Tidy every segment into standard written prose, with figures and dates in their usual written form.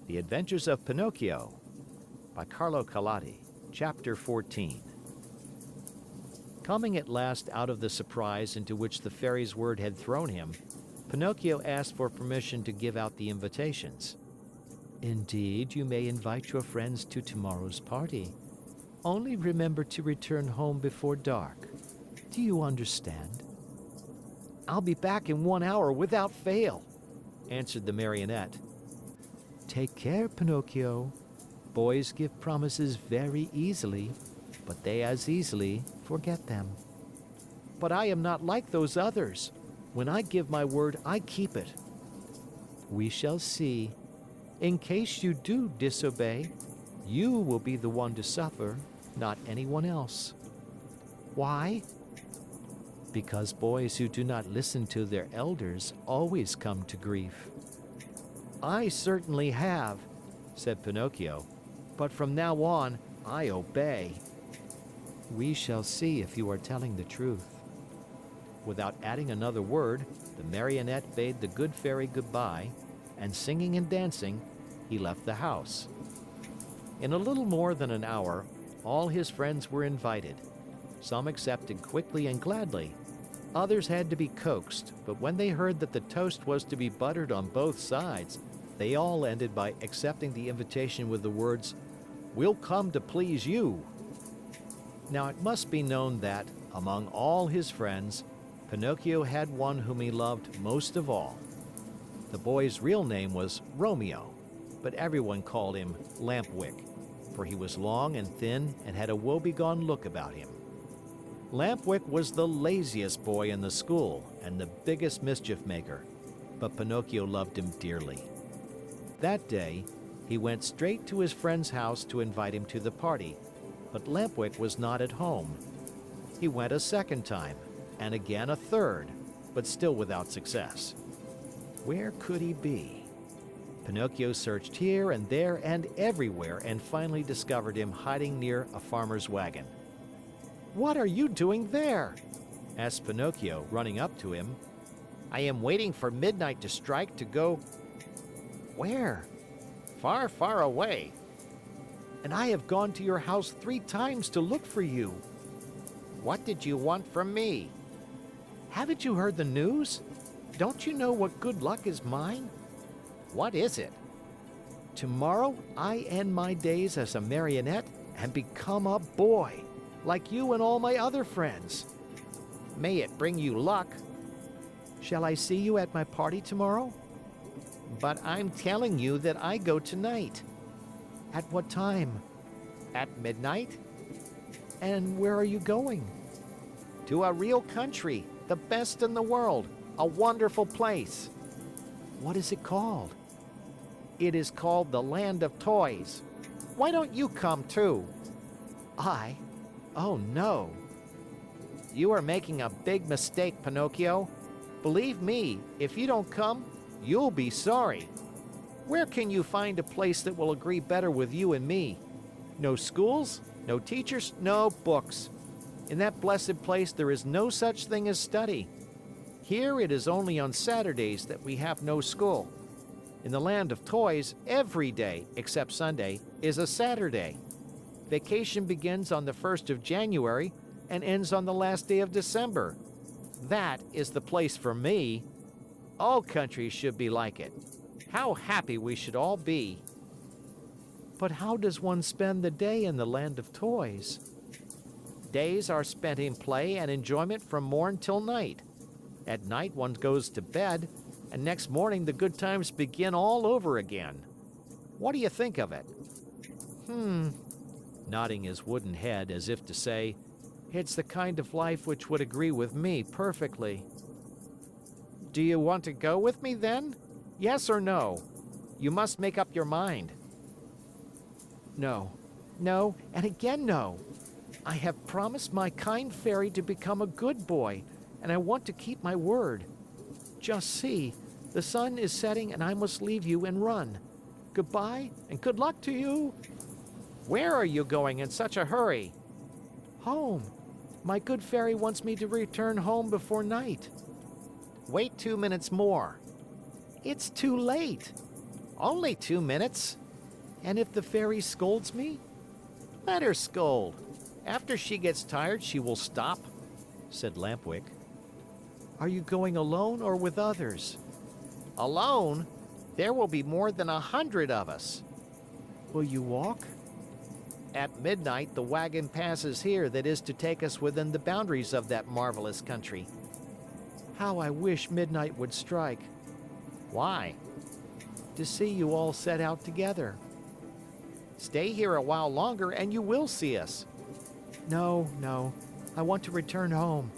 The Adventures of Pinocchio by Carlo Collodi, Chapter 14. Coming at last out of the surprise into which the fairy's word had thrown him, Pinocchio asked for permission to give out the invitations. "Indeed, you may invite your friends to tomorrow's party. Only remember to return home before dark. Do you understand?" "I'll be back in 1 hour without fail," answered the Marionette. "Take care, Pinocchio. Boys give promises very easily, but they as easily forget them." "But I am not like those others. When I give my word, I keep it." "We shall see. In case you do disobey, you will be the one to suffer, not anyone else." "Why?" "Because boys who do not listen to their elders always come to grief." "I certainly have," said Pinocchio, "but from now on, I obey." "We shall see if you are telling the truth." Without adding another word, the Marionette bade the good fairy goodbye, and singing and dancing, he left the house. In a little more than an hour, all his friends were invited. Some accepted quickly and gladly. Others had to be coaxed, but when they heard that the toast was to be buttered on both sides, they all ended by accepting the invitation with the words, "We'll come to please you." Now it must be known that, among all his friends, Pinocchio had one whom he loved most of all. The boy's real name was Romeo, but everyone called him Lampwick, for he was long and thin and had a woebegone look about him. Lampwick was the laziest boy in the school and the biggest mischief maker, but Pinocchio loved him dearly. That day, he went straight to his friend's house to invite him to the party, but Lampwick was not at home. He went a second time, and again a third, but still without success. Where could he be? Pinocchio searched here and there and everywhere and finally discovered him hiding near a farmer's wagon. "What are you doing there?" asked Pinocchio, running up to him. "I am waiting for midnight to strike to go..." "Where?" "Far, far away." "And I have gone to your house 3 times to look for you." "What did you want from me?" "Haven't you heard the news? Don't you know what good luck is mine?" "What is it?" "Tomorrow I end my days as a marionette and become a boy, like you and all my other friends." "May it bring you luck." "Shall I see you at my party tomorrow?" "But I'm telling you that I go tonight." "At what time?" "At midnight." "And where are you going?" "To a real country, the best in the world, a wonderful place." "What is it called?" "It is called the Land of Toys. Why don't you come too?" "I? Oh no." "You are making a big mistake, Pinocchio. Believe me, if you don't come, you'll be sorry. Where can you find a place that will agree better with you and me? No schools, no teachers, no books. In that blessed place there is no such thing as study. Here it is only on Saturdays that we have no school. In the Land of Toys, every day, except Sunday, is a Saturday. Vacation begins on the 1st of January and ends on the last day of December. That is the place for me. All countries should be like it. How happy we should all be." "But how does one spend the day in the Land of Toys?" "Days are spent in play and enjoyment from morn till night. At night one goes to bed, and next morning the good times begin all over again. What do you think of it?" Nodding his wooden head as if to say, "It's the kind of life which would agree with me perfectly." "Do you want to go with me then? Yes or no? You must make up your mind." "No, no, and again no. I have promised my kind fairy to become a good boy, and I want to keep my word. Just see, the sun is setting and I must leave you and run. Goodbye and good luck to you." "Where are you going in such a hurry?" "Home. My good fairy wants me to return home before night." "Wait 2 minutes more." "It's too late." Only 2 minutes. And if the fairy scolds me? Let her scold. After she gets tired, she will stop, said Lampwick. Are you going alone or with others? Alone? There will be more than 100 of us. Will you walk? At midnight, the wagon passes here that is to take us within the boundaries of that marvelous country. How I wish midnight would strike. Why? To see you all set out together. Stay here a while longer and you will see us. No, I want to return home.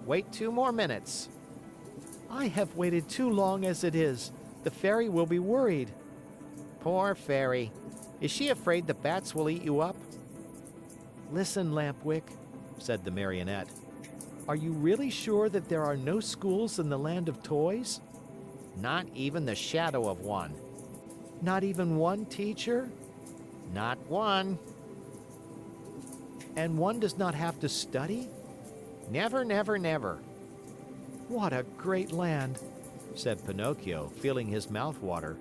Wait 2 more minutes. I have waited too long as it is. The fairy will be worried. Poor fairy. Is she afraid the bats will eat you up? Listen, Lampwick, said the marionette. Are you really sure that there are no schools in the land of toys? Not even the shadow of one. Not even one teacher? Not one. And one does not have to study? Never, never, never. What a great land, said Pinocchio, feeling his mouth water.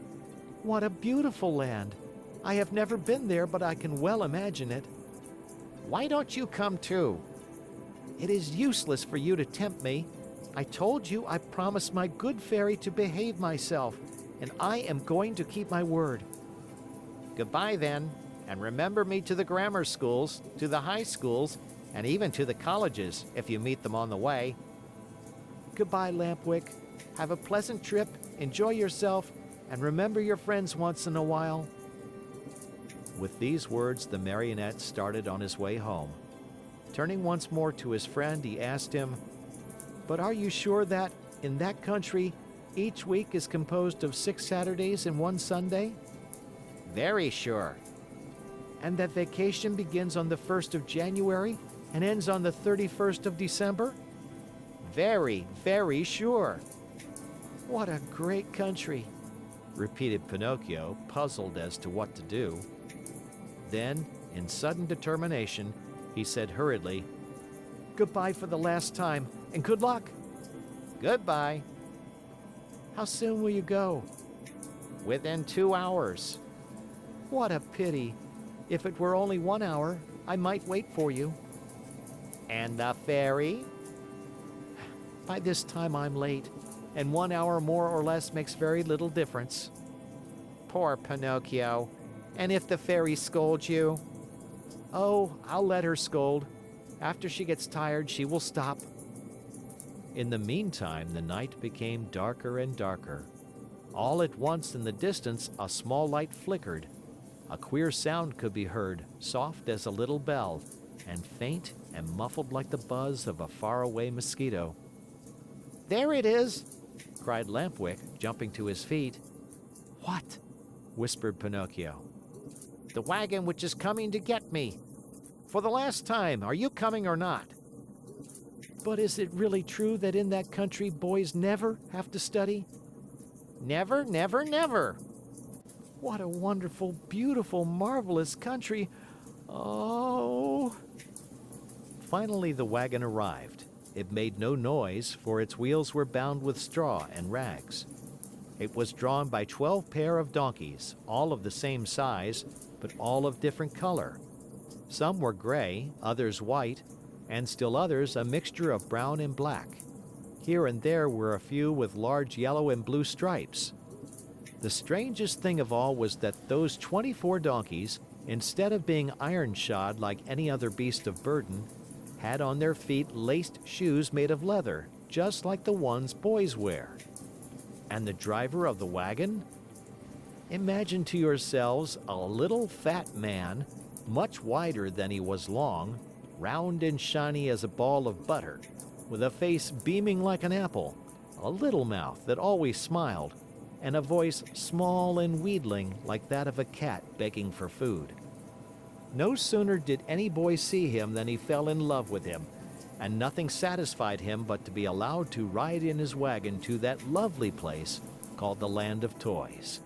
What a beautiful land. I have never been there, but I can well imagine it. Why don't you come too? It is useless for you to tempt me. I told you I promised my good fairy to behave myself, and I am going to keep my word. Goodbye then, and remember me to the grammar schools, to the high schools, and even to the colleges if you meet them on the way. Goodbye, Lampwick. Have a pleasant trip, enjoy yourself, and remember your friends once in a while. With these words, the marionette started on his way home. Turning once more to his friend, he asked him, But are you sure that, in that country, each week is composed of 6 Saturdays and 1 Sunday? Very sure. And that vacation begins on the 1st of January and ends on the 31st of December? Very, very sure. What a great country, repeated Pinocchio, puzzled as to what to do. Then, in sudden determination, he said hurriedly, Goodbye for the last time, and good luck. Goodbye. How soon will you go? Within 2 hours. What a pity. If it were only 1 hour, I might wait for you. And the fairy? By this time I'm late, and 1 hour more or less makes very little difference. Poor Pinocchio. And if the fairy scolds you? Oh, I'll let her scold. After she gets tired, she will stop. In the meantime, the night became darker and darker. All at once in the distance, a small light flickered. A queer sound could be heard, soft as a little bell, and faint and muffled like the buzz of a faraway mosquito. There it is, cried Lampwick, jumping to his feet. What? Whispered Pinocchio. The wagon which is coming to get me. For the last time, are you coming or not? But is it really true that in that country boys never have to study? Never, never, never. What a wonderful, beautiful, marvelous country. Oh. Finally, the wagon arrived. It made no noise, for its wheels were bound with straw and rags. It was drawn by 12 pair of donkeys, all of the same size, but all of different color. Some were gray, others white, and still others a mixture of brown and black. Here and there were a few with large yellow and blue stripes. The strangest thing of all was that those 24 donkeys, instead of being iron-shod like any other beast of burden, had on their feet laced shoes made of leather, just like the ones boys wear. And the driver of the wagon? Imagine to yourselves a little fat man, much wider than he was long, round and shiny as a ball of butter, with a face beaming like an apple, a little mouth that always smiled, and a voice small and wheedling like that of a cat begging for food. No sooner did any boy see him than he fell in love with him, and nothing satisfied him but to be allowed to ride in his wagon to that lovely place called the Land of Toys.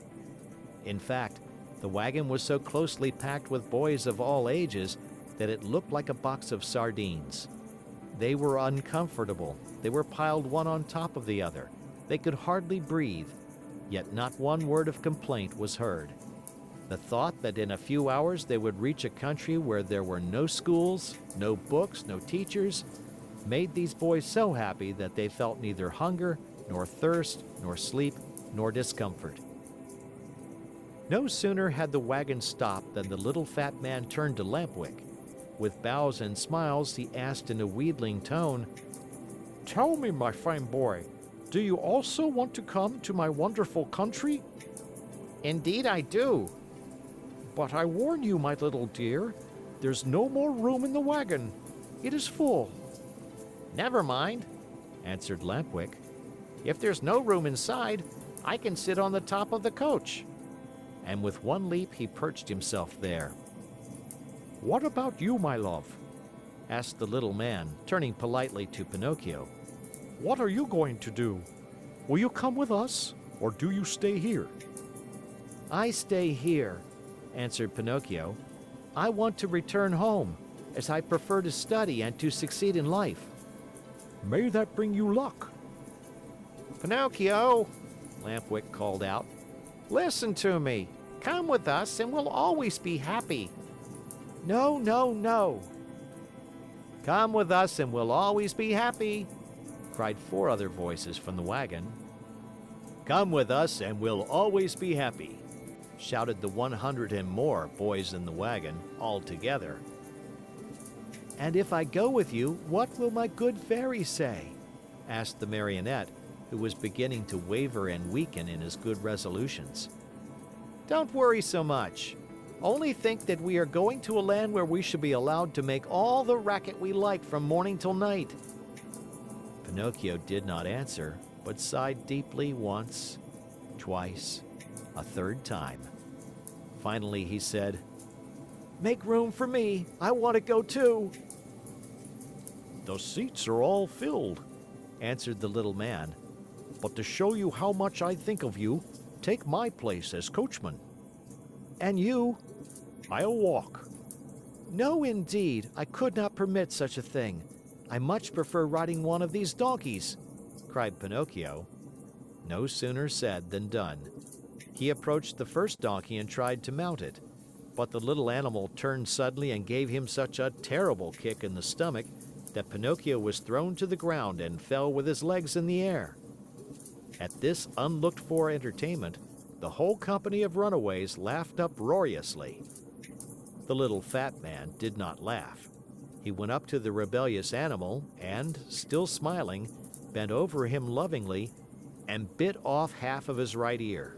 In fact, the wagon was so closely packed with boys of all ages that it looked like a box of sardines. They were uncomfortable. They were piled one on top of the other. They could hardly breathe. Yet not one word of complaint was heard. The thought that in a few hours they would reach a country where there were no schools, no books, no teachers, made these boys so happy that they felt neither hunger, nor thirst, nor sleep, nor discomfort. No sooner had the wagon stopped than the little fat man turned to Lampwick. With bows and smiles, he asked in a wheedling tone, "Tell me, my fine boy, do you also want to come to my wonderful country?" "Indeed I do." "But I warn you, my little dear, there's no more room in the wagon. It is full." "Never mind," answered Lampwick. "If there's no room inside, I can sit on the top of the coach." And with one leap he perched himself there. "What about you, my love?" asked the little man, turning politely to Pinocchio. "What are you going to do? Will you come with us, or do you stay here?" "I stay here," answered Pinocchio. "I want to return home, as I prefer to study and to succeed in life." "May that bring you luck." "Pinocchio," Lampwick called out, "listen to me. Come with us and we'll always be happy." "No, no, no." "Come with us and we'll always be happy," cried 4 other voices from the wagon. "Come with us and we'll always be happy," shouted the 100 and more boys in the wagon all together. "And if I go with you, what will my good fairy say?" asked the Marionette, who was beginning to waver and weaken in his good resolutions. "Don't worry so much. Only think that we are going to a land where we shall be allowed to make all the racket we like from morning till night." Pinocchio did not answer, but sighed deeply once, twice, a 3rd time. Finally he said, "Make room for me. I want to go too." "The seats are all filled," answered the little man. "But to show you how much I think of you, take my place as coachman." "And you?" "I'll walk." "No, indeed, I could not permit such a thing. I much prefer riding one of these donkeys," cried Pinocchio. No sooner said than done. He approached the first donkey and tried to mount it, but the little animal turned suddenly and gave him such a terrible kick in the stomach that Pinocchio was thrown to the ground and fell with his legs in the air. At this unlooked-for entertainment, the whole company of runaways laughed uproariously. The little fat man did not laugh. He went up to the rebellious animal and, still smiling, bent over him lovingly and bit off half of his right ear.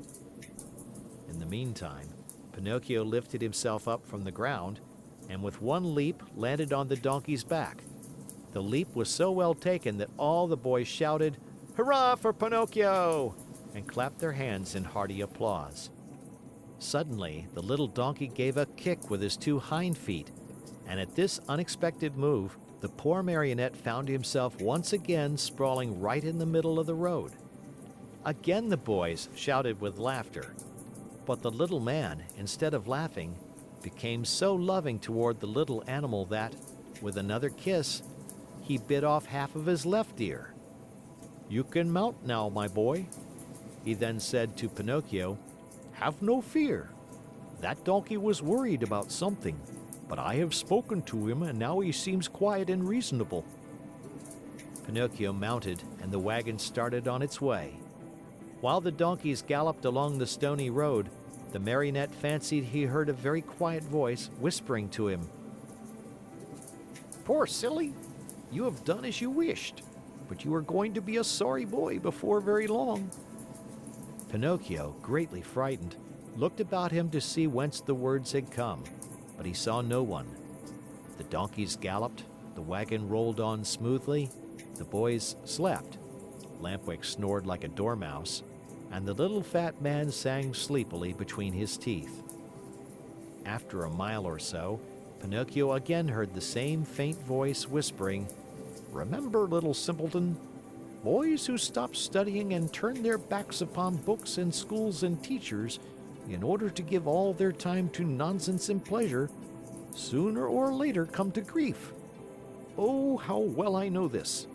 In the meantime, Pinocchio lifted himself up from the ground and with one leap landed on the donkey's back. The leap was so well taken that all the boys shouted, "Hurrah for Pinocchio!" and clapped their hands in hearty applause. Suddenly, the little donkey gave a kick with his 2 hind feet, and at this unexpected move, the poor Marionette found himself once again sprawling right in the middle of the road. Again the boys shouted with laughter, but the little man, instead of laughing, became so loving toward the little animal that, with another kiss, he bit off half of his left ear. "You can mount now, my boy," he then said to Pinocchio. "Have no fear. That donkey was worried about something, but I have spoken to him and now he seems quiet and reasonable." Pinocchio mounted and the wagon started on its way. While the donkeys galloped along the stony road, the Marionette fancied he heard a very quiet voice whispering to him. "Poor silly, you have done as you wished, but you are going to be a sorry boy before very long." Pinocchio, greatly frightened, looked about him to see whence the words had come, but he saw no one. The donkeys galloped, the wagon rolled on smoothly, the boys slept, Lampwick snored like a dormouse, and the little fat man sang sleepily between his teeth. After a mile or so, Pinocchio again heard the same faint voice whispering, "Remember, little simpleton, boys who stop studying and turn their backs upon books and schools and teachers in order to give all their time to nonsense and pleasure, sooner or later come to grief. Oh, how well I know this!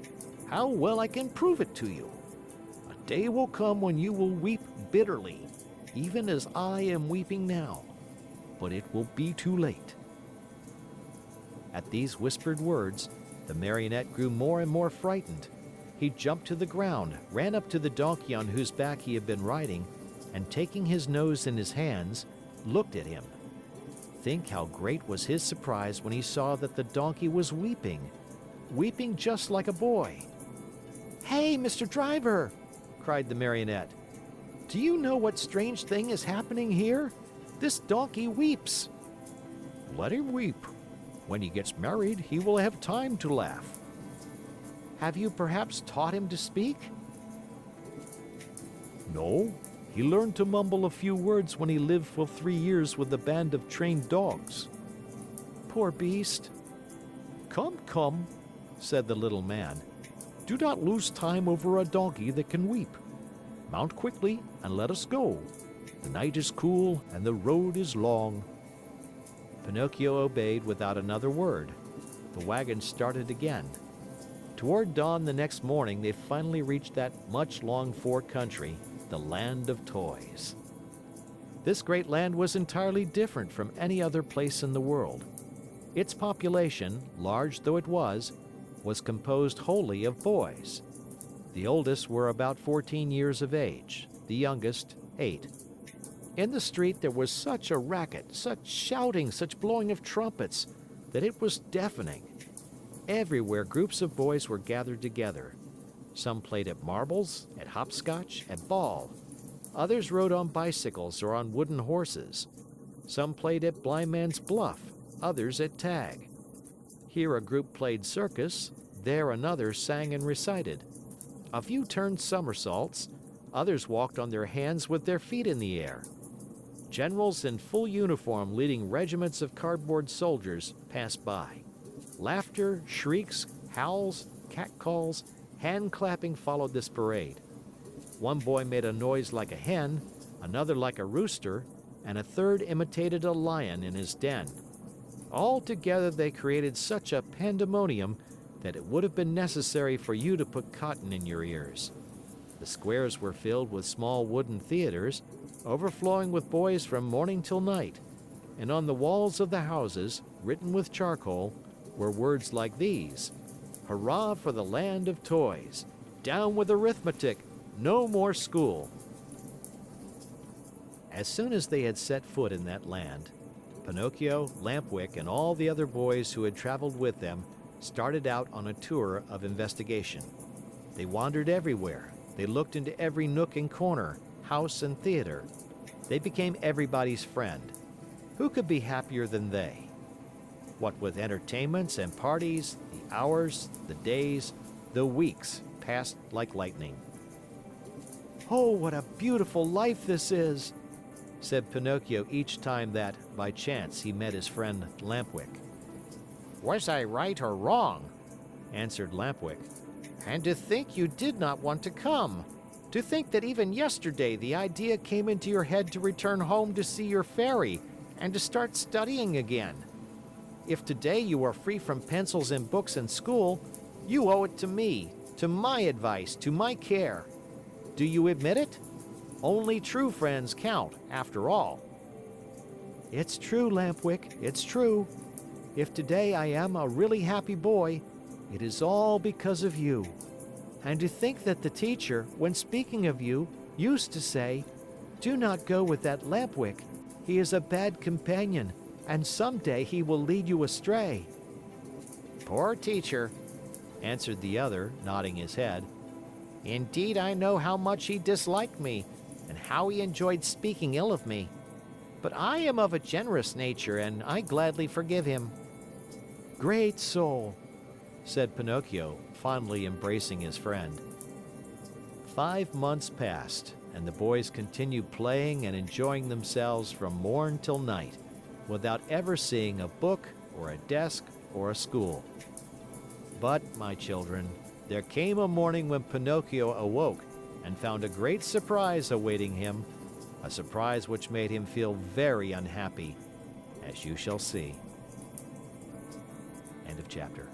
How well I can prove it to you! A day will come when you will weep bitterly, even as I am weeping now, but it will be too late." At these whispered words, the Marionette grew more and more frightened. He jumped to the ground, ran up to the donkey on whose back he had been riding, and taking his nose in his hands, looked at him. Think how great was his surprise when he saw that the donkey was weeping, weeping just like a boy. "Hey, Mr. Driver!" cried the Marionette. "Do you know what strange thing is happening here? This donkey weeps." "Let him weep. When he gets married, he will have time to laugh." "Have you perhaps taught him to speak?" "No. He learned to mumble a few words when he lived for 3 years with a band of trained dogs." "Poor beast." "Come, come," said the little man. "Do not lose time over a donkey that can weep. Mount quickly and let us go. The night is cool and the road is long." Pinocchio obeyed without another word. The wagon started again. Toward dawn the next morning, they finally reached that much longed for country, the land of toys. This great land was entirely different from any other place in the world. Its population, large though it was composed wholly of boys. The oldest were about 14 years of age, the youngest 8. In the street there was such a racket, such shouting, such blowing of trumpets, that it was deafening. Everywhere groups of boys were gathered together. Some played at marbles, at hopscotch, at ball. Others rode on bicycles or on wooden horses. Some played at blind man's buff, others at tag. Here a group played circus, there another sang and recited. A few turned somersaults, others walked on their hands with their feet in the air. Generals in full uniform leading regiments of cardboard soldiers passed by. Laughter, shrieks, howls, catcalls, hand-clapping followed this parade. One boy made a noise like a hen, another like a rooster, and a third imitated a lion in his den. All together they created such a pandemonium that it would have been necessary for you to put cotton in your ears. The squares were filled with small wooden theaters, overflowing with boys from morning till night, and on the walls of the houses, written with charcoal, were words like these: "Hurrah for the land of toys! Down with arithmetic! No more school!" As soon as they had set foot in that land, Pinocchio, Lampwick, and all the other boys who had traveled with them started out on a tour of investigation. They wandered everywhere. They looked into every nook and corner, house and theater. They became everybody's friend. Who could be happier than they? What with entertainments and parties, the hours, the days, the weeks passed like lightning. "Oh, what a beautiful life this is!" said Pinocchio each time that, by chance, he met his friend Lampwick. "Was I right or wrong?" answered Lampwick. "And to think you did not want to come! To think that even yesterday the idea came into your head to return home to see your fairy and to start studying again! If today you are free from pencils and books and school, you owe it to me, to my advice, to my care. Do you admit it? Only true friends count, after all." "It's true, Lampwick, it's true. If today I am a really happy boy, it is all because of you. And to think that the teacher, when speaking of you, used to say, 'Do not go with that Lampwick. He is a bad companion, and someday he will lead you astray.'" "Poor teacher," answered the other, nodding his head. "Indeed, I know how much he disliked me, and how he enjoyed speaking ill of me. But I am of a generous nature, and I gladly forgive him." "Great soul," said Pinocchio, fondly embracing his friend. 5 months passed, and the boys continued playing and enjoying themselves from morn till night, without ever seeing a book or a desk or a school. But, my children, there came a morning when Pinocchio awoke and found a great surprise awaiting him, a surprise which made him feel very unhappy, as you shall see. End of chapter.